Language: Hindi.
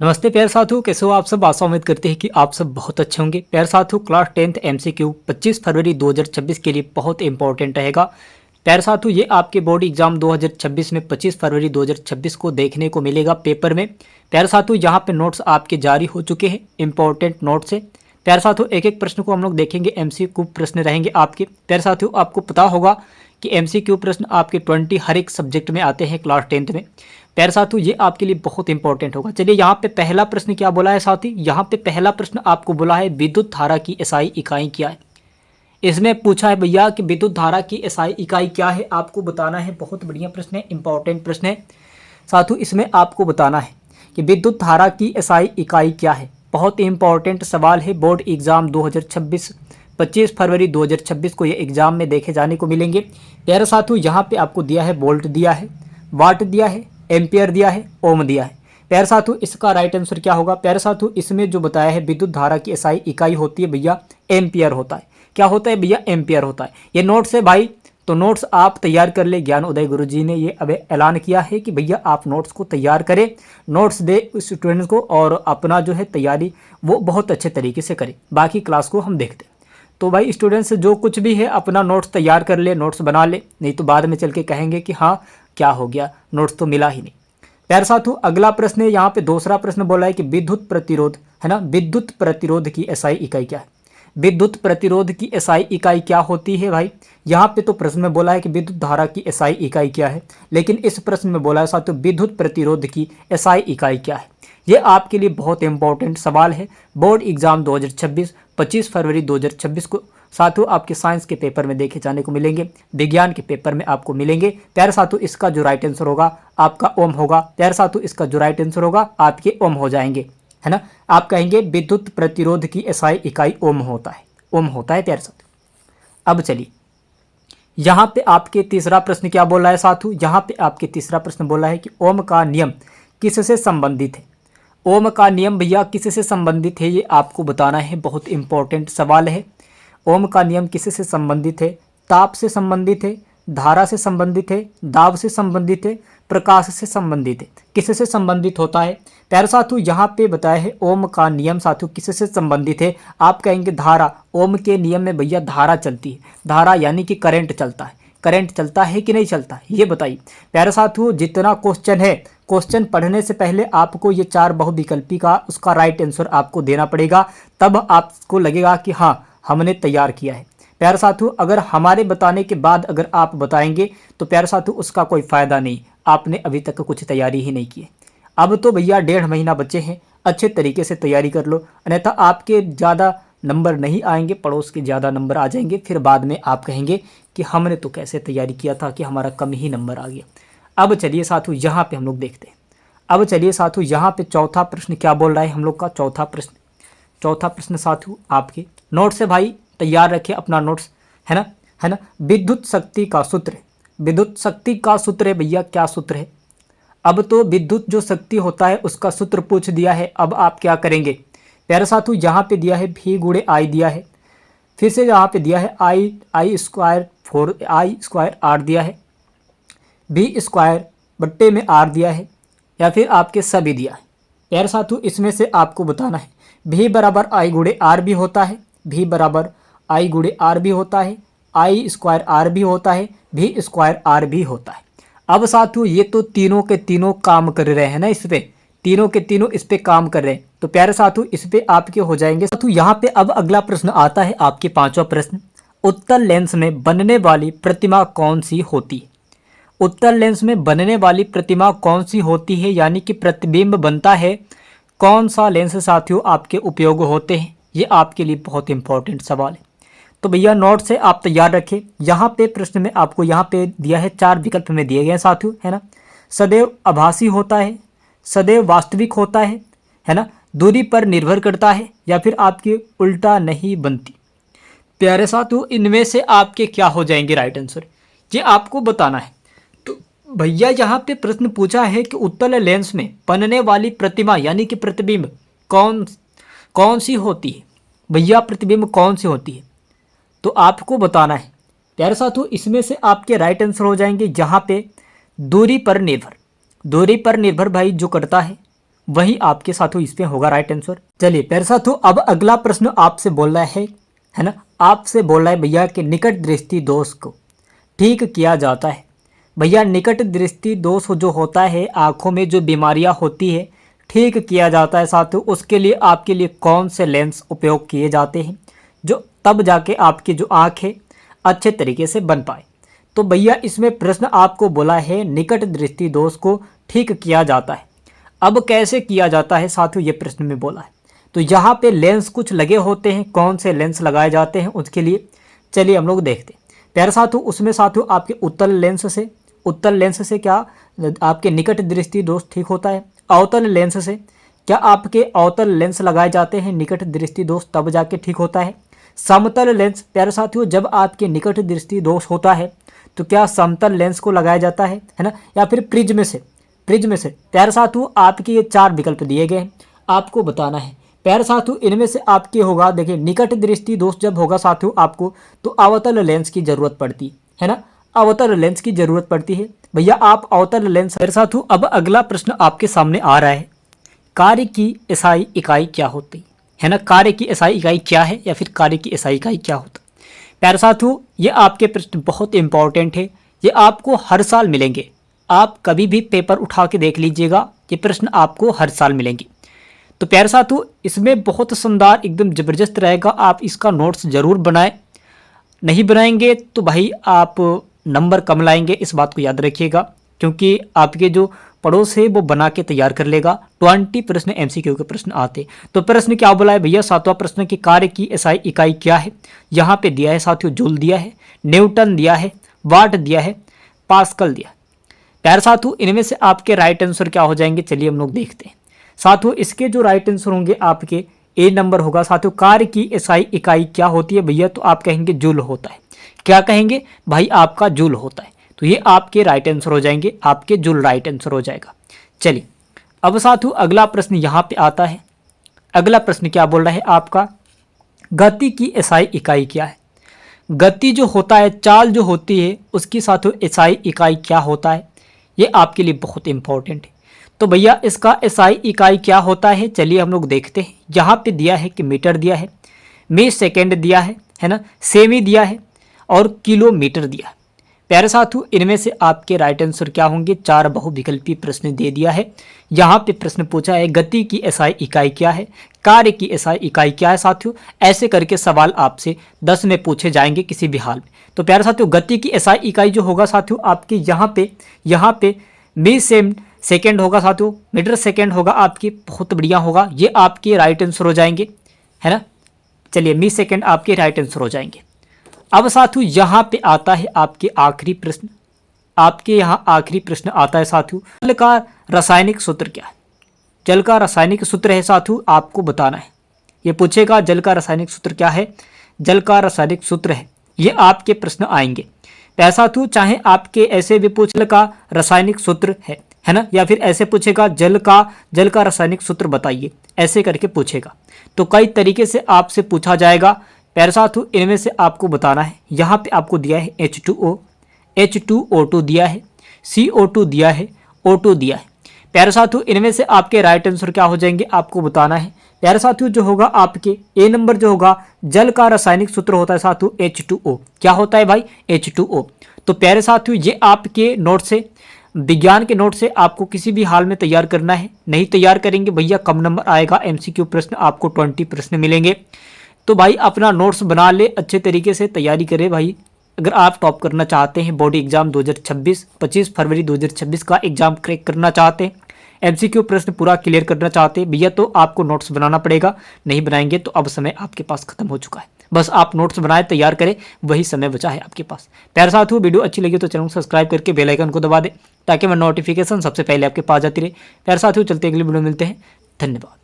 नमस्ते प्यारे साथियों, कैसे हो आप सब। आशा उम्मीद करते हैं कि आप सब बहुत अच्छे होंगे। प्यारे साथियों, क्लास 10th MCQ 25 फरवरी 2026 के लिए बहुत इंपॉर्टेंट रहेगा। प्यारे साथियों, ये आपके बोर्ड एग्जाम 2026 में 25 फरवरी 2026 को देखने को मिलेगा पेपर में। प्यारे साथियों, यहाँ पे नोट्स आपके जारी हो चुके हैं, इंपॉर्टेंट नोट्स है। प्यारे साथियों, एक एक प्रश्न को हम लोग देखेंगे। MCQ प्रश्न रहेंगे आपके। प्यारे साथियों, आपको पता होगा कि MCQ प्रश्न आपके 20 हर एक सब्जेक्ट में आते हैं क्लास 10th में। प्यारे साथियों, ये आपके लिए बहुत इंपॉर्टेंट होगा। चलिए, यहाँ पे पहला प्रश्न क्या बोला है साथी। यहाँ पे पहला प्रश्न आपको बोला है विद्युत धारा की SI इकाई क्या है। इसमें पूछा है भैया कि विद्युत धारा की SI इकाई क्या है, आपको बताना है। बहुत बढ़िया प्रश्न है, इंपॉर्टेंट प्रश्न है साथियों। इसमें आपको बताना है कि विद्युत धारा की SI इकाई क्या है। बहुत इंपॉर्टेंट सवाल है। बोर्ड एग्जाम 2026 25 फरवरी 2026 को ये एग्जाम में देखे जाने को मिलेंगे। प्यारे साथियों, यहाँ पे आपको दिया है वोल्ट दिया है, वाट दिया है, एम्पियर दिया है, ओम दिया है। प्यारे साथियों, इसका राइट आंसर क्या होगा। प्यारे साथियों, इसमें जो बताया है विद्युत धारा की SI इकाई होती है भैया एम्पियर होता है। क्या होता है भैया, एम्पियर होता है। ये नोट्स है भाई, तो नोट्स आप तैयार कर ले। ज्ञान उदय गुरुजी ने ये अब ऐलान किया है कि भैया आप नोट्स को तैयार करें, नोट्स दे स्टूडेंट्स को और अपना जो है तैयारी वो बहुत अच्छे तरीके से करें। बाकी क्लास को हम देखते हैं। तो भाई स्टूडेंट्स जो कुछ भी है अपना नोट्स तैयार कर ले, नोट्स बना ले, नहीं तो बाद में चल के कहेंगे कि हाँ क्या हो गया, नोट्स तो मिला ही नहीं। प्यारे साथियों, अगला प्रश्न है। यहाँ पे दूसरा प्रश्न बोला है कि विद्युत प्रतिरोध है ना, विद्युत प्रतिरोध की SI इकाई क्या है। विद्युत प्रतिरोध की SI इकाई क्या होती है भाई। यहाँ पे तो प्रश्न में बोला है कि विद्युत धारा की SI इकाई क्या है, लेकिन इस प्रश्न में बोला है साथियों विद्युत प्रतिरोध की SI इकाई क्या है। ये आपके लिए बहुत इंपॉर्टेंट सवाल है। बोर्ड एग्जाम 2026 25 फरवरी 2026 को साथियों आपके साइंस के पेपर में देखे जाने को मिलेंगे, विज्ञान के पेपर में आपको मिलेंगे। प्यारे साथियों, इसका जो राइट आंसर होगा आपका ओम होगा। प्यारे साथियों, इसका जो राइट आंसर होगा आपके ओम हो जाएंगे, है ना। आप कहेंगे विद्युत प्रतिरोध की SI इकाई ओम होता है, ओम होता है प्यारे साथियों। अब चलिए, यहाँ पे आपके तीसरा प्रश्न क्या बोला है साथियों। यहाँ पे आपके तीसरा प्रश्न बोला है कि ओम का नियम किससे संबंधित है। ओम का नियम भैया किससे संबंधित है, ये आपको बताना है। बहुत इंपॉर्टेंट सवाल है। ओम का नियम किससे संबंधित है। ताप से संबंधित है, धारा से संबंधित है, दाब से संबंधित है, प्रकाश से संबंधित है। किससे संबंधित होता है। प्यारे साथियों, यहाँ पे बताया है ओम का नियम साथियों किससे संबंधित है। आप कहेंगे धारा। ओम के नियम में भैया धारा चलती है, धारा यानी कि करंट चलता है। करंट चलता है कि नहीं चलता है, ये बताइए। प्यारे साथियों, जितना क्वेश्चन है, क्वेश्चन पढ़ने से पहले आपको ये 4 बहुविकल्पी का उसका राइट आंसर आपको देना पड़ेगा, तब आपको लगेगा कि हाँ हमने तैयार किया है। प्यारे साथियों, अगर हमारे बताने के बाद अगर आप बताएंगे तो प्यारे साथियों उसका कोई फ़ायदा नहीं, आपने अभी तक कुछ तैयारी ही नहीं की है। अब तो भैया 1.5 महीना बचे हैं, अच्छे तरीके से तैयारी कर लो, अन्यथा आपके ज़्यादा नंबर नहीं आएंगे, पड़ोस के ज़्यादा नंबर आ जाएंगे। फिर बाद में आप कहेंगे कि हमने तो कैसे तैयारी किया था कि हमारा कम ही नंबर आ गया। अब चलिए साथियों, यहाँ पे हम लोग देखते हैं। अब चलिए साथियों, यहाँ पे चौथा प्रश्न क्या बोल रहा है हम लोग का। चौथा प्रश्न साथियों आपके नोट्स से भाई तैयार रखें अपना नोट्स, है ना, है ना। विद्युत शक्ति का सूत्र, विद्युत शक्ति का सूत्र है भैया, क्या सूत्र है। अब तो विद्युत जो शक्ति होता है उसका सूत्र पूछ दिया है, अब आप क्या करेंगे। प्यारे साथियों, यहाँ पे दिया है V/I दिया है, फिर से यहाँ पे दिया है I स्क्वायर 4I² R दिया है, V² बट्टे में R दिया है, या फिर आपके सभी दिया है। प्यारे साथियों, इसमें से आपको बताना है। V = I/R भी होता है, V I/R भी होता है, I² R भी होता है, V² R भी होता है। अब साथियों, ये तो तीनों के तीनों काम कर रहे हैं ना, इस पे तीनों के तीनों इस पे काम कर रहे हैं। तो प्यारे साथियों, इस पे आपके हो जाएंगे साथियों। यहाँ पे अब अगला प्रश्न आता है आपके 5वां प्रश्न। उत्तल लेंस में बनने वाली प्रतिमा कौन सी होती है। उत्तल लेंस में बनने वाली प्रतिमा कौन सी होती है, यानी कि प्रतिबिंब बनता है, कौन सा लेंस साथियों आपके उपयोग होते हैं। ये आपके लिए बहुत इंपॉर्टेंट सवाल है। तो भैया नोट से आप तैयार रखें। यहाँ पे प्रश्न में आपको यहाँ पे दिया है 4 विकल्प में दिए गए हैं साथियों, है ना। सदैव आभासी होता है, सदैव वास्तविक होता है ना, दूरी पर निर्भर करता है, या फिर आपकी उल्टा नहीं बनती। प्यारे साथियों, इनमें से आपके क्या हो जाएंगे राइट आंसर, ये आपको बताना है। तो भैया यहाँ पे प्रश्न पूछा है कि उत्तल लेंस में बनने वाली प्रतिमा यानी कि प्रतिबिंब कौन सी होती है। भैया प्रतिबिंब कौन सी होती है, तो आपको बताना है। प्यारे साथियों, इसमें से आपके राइट आंसर हो जाएंगे जहाँ पे दूरी पर निर्भर। दूरी पर निर्भर भाई जो करता है वही आपके साथियों इसमें होगा राइट आंसर। चलिए प्यारे साथियों, अब अगला प्रश्न आपसे बोल रहा है ना, आपसे बोल रहा है भैया कि निकट दृष्टि दोष को ठीक किया जाता है। भैया निकट दृष्टि दोष जो होता है, आंखों में जो बीमारियां होती है, ठीक किया जाता है साथियों, उसके लिए आपके लिए कौन से लेंस उपयोग किए जाते हैं जो तब जाके आपकी जो आँख है अच्छे तरीके से बन पाए। तो भैया इसमें प्रश्न आपको बोला है निकट दृष्टि दोष को ठीक किया जाता है। अब कैसे किया जाता है साथियों, ये प्रश्न में बोला है। तो यहाँ पे लेंस कुछ लगे होते हैं, कौन से लेंस लगाए जाते हैं उसके लिए चलिए हम लोग देखते हैं। प्यारे साथियों, उसमें साथियों आपके उत्तल लेंस से क्या आपके निकट दृष्टि दोष ठीक होता है। अवतल लेंस से क्या आपके अवतल लेंस लगाए जाते हैं, निकट दृष्टि दोष तब जाके ठीक होता है। समतल लेंस प्यारे साथियों, जब आपके निकट दृष्टि दोष होता है तो क्या समतल लेंस को लगाया जाता है ना, या फिर प्रिज्म से प्यारे साथियों आपके ये 4 विकल्प दिए गए हैं, आपको बताना है। प्यारे साथियों इनमें से आपके होगा, देखिए निकट दृष्टि दोष जब होगा साथियों आपको, तो अवतल लेंस की जरूरत पड़ती है ना, अवतल लेंस की जरूरत पड़ती है। भैया आप अवतल लेंस। प्यारे साथियों अब अगला प्रश्न आपके सामने आ रहा है, कार्य की एसआई इकाई क्या होती है ना, कार्य की एसआई इकाई क्या है या फिर कार्य की एसआई इकाई क्या होता है। प्यारे साथियों ये आपके प्रश्न बहुत इंपॉर्टेंट है, ये आपको हर साल मिलेंगे। आप कभी भी पेपर उठा के देख लीजिएगा, ये प्रश्न आपको हर साल मिलेंगे। तो प्यारे साथियों इसमें बहुत शानदार एकदम ज़बरदस्त रहेगा, आप इसका नोट्स ज़रूर बनाएं। नहीं बनाएंगे तो भाई आप नंबर कम लाएंगे, इस बात को याद रखिएगा, क्योंकि आपके जो पड़ोस है वो बना के तैयार कर लेगा। 20 प्रश्न एमसीक्यू के प्रश्न आते। तो प्रश्न क्या बोला है भैया, 7वां प्रश्न की कार्य की एसआई इकाई क्या है। यहाँ पे दिया है साथियों जूल दिया है, न्यूटन दिया है, वाट दिया है, पास्कल दिया है। प्यारे साथियों इनमें से आपके राइट आंसर क्या हो जाएंगे, चलिए हम लोग देखते हैं। साथियों इसके जो राइट आंसर होंगे आपके ए नंबर होगा। साथियों कार्य की एसआई इकाई क्या होती है भैया, तो आप कहेंगे जूल होता है। क्या कहेंगे भाई, आपका जूल होता है। तो ये आपके राइट आंसर हो जाएंगे, आपके जूल राइट आंसर हो जाएगा। चलिए अब साथियों अगला प्रश्न यहाँ पे आता है। अगला प्रश्न क्या बोल रहा है आपका, गति की एसआई इकाई क्या है। गति जो होता है, चाल जो होती है, उसकी साथियों एसआई इकाई क्या होता है, ये आपके लिए बहुत इंपॉर्टेंट है। तो भैया इसका एसआई इकाई क्या होता है, चलिए हम लोग देखते हैं। यहाँ पे दिया है कि मीटर दिया है, मी सेकेंड दिया है ना, सेमी दिया है और किलोमीटर दिया है। प्यारे साथियों इनमें से आपके राइट आंसर क्या होंगे, 4 बहुविकल्पी प्रश्न दे दिया है। यहाँ पे प्रश्न पूछा है गति की एसआई इकाई क्या है, कार्य की एसआई इकाई क्या है। साथियों ऐसे करके सवाल आपसे 10 में पूछे जाएंगे किसी भी हाल में। तो प्यारे साथियों गति की एसआई इकाई जो होगा साथियों आपकी यहाँ पे मी सेकेंड होगा साथियों, मीटर सेकेंड होगा आपकी, बहुत बढ़िया होगा, ये आपके राइट आंसर हो जाएंगे, है ना। चलिए मी सेकेंड आपके राइट आंसर हो जाएंगे। अब साथियों यहाँ पे आता है आपके आखिरी प्रश्न, आपके यहाँ आखिरी प्रश्न आता है साथियों, जल का रासायनिक सूत्र क्या है। जल का रासायनिक सूत्र है साथियों, आपको बताना है। ये पूछेगा जल का रासायनिक सूत्र क्या है, जल का रासायनिक सूत्र है, ये आपके प्रश्न आएंगे। ऐसा साथियों चाहे आपके ऐसे भी पूछ जल का रासायनिक सूत्र है ना, या फिर ऐसे पूछेगा जल का रासायनिक सूत्र बताइए, ऐसे करके पूछेगा। तो कई तरीके से आपसे पूछा जाएगा। प्यारे साथियों इनमें से आपको बताना है। यहाँ पे आपको दिया है H2O, H2O2 दिया है, CO2 दिया है, O2 दिया है। प्यारे साथियों इनमें से आपके राइट आंसर क्या हो जाएंगे, आपको बताना है। प्यारे साथियों जो होगा आपके ए नंबर जो होगा, जल का रासायनिक सूत्र होता है साथियों H2O। क्या होता है भाई, H2O। तो प्यारे साथियों ये आपके नोट से, विज्ञान के नोट से आपको किसी भी हाल में तैयार करना है। नहीं तैयार करेंगे भैया कम नंबर आएगा, MCQ प्रश्न आपको 20 प्रश्न मिलेंगे। तो भाई अपना नोट्स बना ले, अच्छे तरीके से तैयारी करें भाई। अगर आप टॉप करना चाहते हैं, बोर्ड एग्जाम 2026 25 फरवरी 2026 का एग्जाम क्रैक करना चाहते हैं, MCQ प्रश्न पूरा क्लियर करना चाहते हैं भैया, तो आपको नोट्स बनाना पड़ेगा। नहीं बनाएंगे तो अब समय आपके पास खत्म हो चुका है। बस आप नोट्स बनाए, तैयार करें, वही समय बचा है आपके पास। प्यारे साथियों वीडियो अच्छी लगी तो चैनल को सब्सक्राइब करके बेल आइकन को दबा दें, ताकि मैं नोटिफिकेशन सबसे पहले आपके पास जाती रहे। प्यारे साथियों चलते अगली वीडियो मिलते हैं, धन्यवाद।